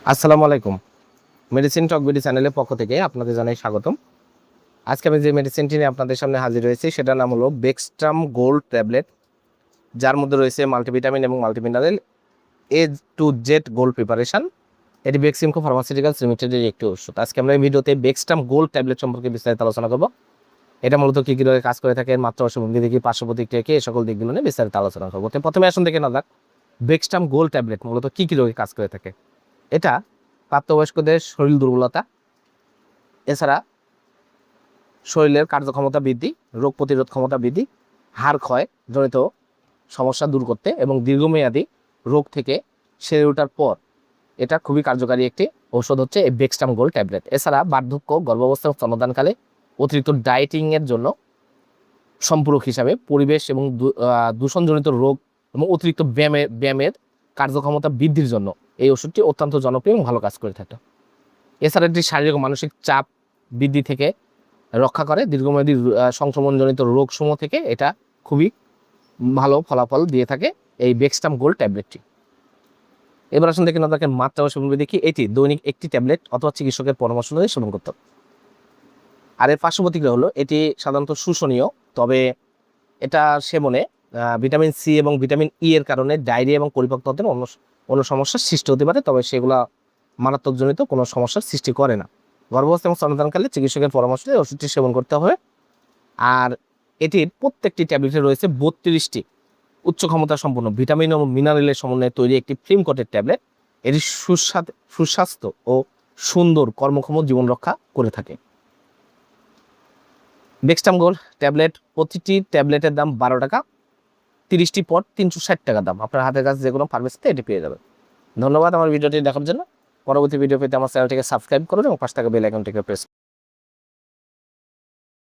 আসসালামু আলাইকুম। মেডিসিন টক বিডি চ্যানেলের পক্ষ থেকে আপনাদের জানাই স্বাগতম। আজকে আমি যে মেডিসিনটি নিয়ে আপনাদের সামনে হাজির হয়েছি সেটার নাম হলো বেক্সট্রাম গোল্ড ট্যাবলেট, যার মধ্যে রয়েছে মাল্টিভিটামিন এবং multimineral A to Z gold preparation. এটি বেক্সিমকো ফার্মাসিউটিক্যালস লিমিটেডের একটি ওষুধ। আজকে আমরা এই ভিডিওতে বেক্সট্রাম গোল্ড ট্যাবলেট সম্পর্কে বিস্তারিত আলোচনা করব। এটা মূলত কী কী কাজ করে থাকে, মাত্র অসুবিধা দেখি, পার্শ্ব প্রতিক্রিয়া কি, এই সকল দিকগুলো নিয়ে বিস্তারিত আলোচনা করবো। তো প্রথমে আসুন দেখে না যাক বেক্সট্রাম গোল্ড ট্যাবলেট মূলত কী কী রোগে কাজ করে থাকে। এটা প্রাপ্তবয়স্কদের শরীর দুর্বলতা, এছাড়া শরীরের কার্যক্ষমতা বৃদ্ধি, রোগ প্রতিরোধ ক্ষমতা বৃদ্ধি, হাড় ক্ষয় জনিত সমস্যা দূর করতে এবং দীর্ঘমেয়াদী রোগ থেকে সেরে ওঠার পর এটা খুবই কার্যকারী একটি ঔষধ হচ্ছে এই বেক্সট্রাম গোল্ড ট্যাবলেট। এছাড়া বার্ধক্য, গর্ভাবস্থা ও স্তন্যদানকালে অতিরিক্ত ডায়েটিংয়ের জন্য সম্পূরক হিসাবে পরিবেশ এবং দূষণজনিত রোগ এবং অতিরিক্ত ব্যায়ামের কার্যক্ষমতা বৃদ্ধির জন্য এই ওষুধটি অত্যন্ত জনপ্রিয় এবং ভালো কাজ করে থাকে। এছাড়া এটি শারীরিক ও মানসিক চাপ বৃদ্ধি থেকে রক্ষা করে, দীর্ঘমেয়াদী সংক্রমণজনিত রোগসমূহ থেকে এটা খুবই ভালো ফলাফল দিয়ে থাকে এই বেক্সট্রাম গোল্ড ট্যাবলেটটি। এবার আসুন দেখে আপনাদের মাত্রা ও সেবনবিধি কি। এটি দৈনিক একটি ট্যাবলেট অথবা চিকিৎসকের পরামর্শ অনুযায়ী সেবন করতে হবে। আর এর পার্শ্ব প্রতিক্রিয়া হলো এটি সাধারণত শোষণীয়, তবে এটা সেবনে ভিটামিন সি এবং ভিটামিন ই এর কারণে ডায়রিয়া এবং পরিপাকতন্ত্রের অন্য সমস্যার সৃষ্টি হতে পারে, তবে সেগুলো মারাত্মকজনিত কোনো সমস্যার সৃষ্টি করে না। গর্ভাবস্থা এবং স্তন্যদানকালে চিকিৎসকের পরামর্শে ওষুধটি সেবন করতে হবে। আর এটির প্রত্যেকটি ট্যাবলেটে রয়েছে 32টি উচ্চ ক্ষমতা সম্পন্ন ভিটামিন এবং মিনারেলের সমন্বয়ে তৈরি একটি ফিল্ম কোটেড ট্যাবলেট। এটি সুস্বাস্থ্য ও সুন্দর কর্মক্ষম জীবন রক্ষা করে থাকে। বেক্সট্রাম গোল্ড ট্যাবলেট প্রতিটি ট্যাবলেটের দাম 12 টাকা, 30টি পট 360 টাকা দাম। আপনার হাতের কাছে যে কোনো ফার্মেসিতে এটি পেয়ে যাবেন। ধন্যবাদ আমার ভিডিওটি দেখার জন্য। পরবর্তী ভিডিও পেতে আমার চ্যানেলটিকে সাবস্ক্রাইব করুন এবং পাশে থাকা বেল আইকনটিকে প্রেস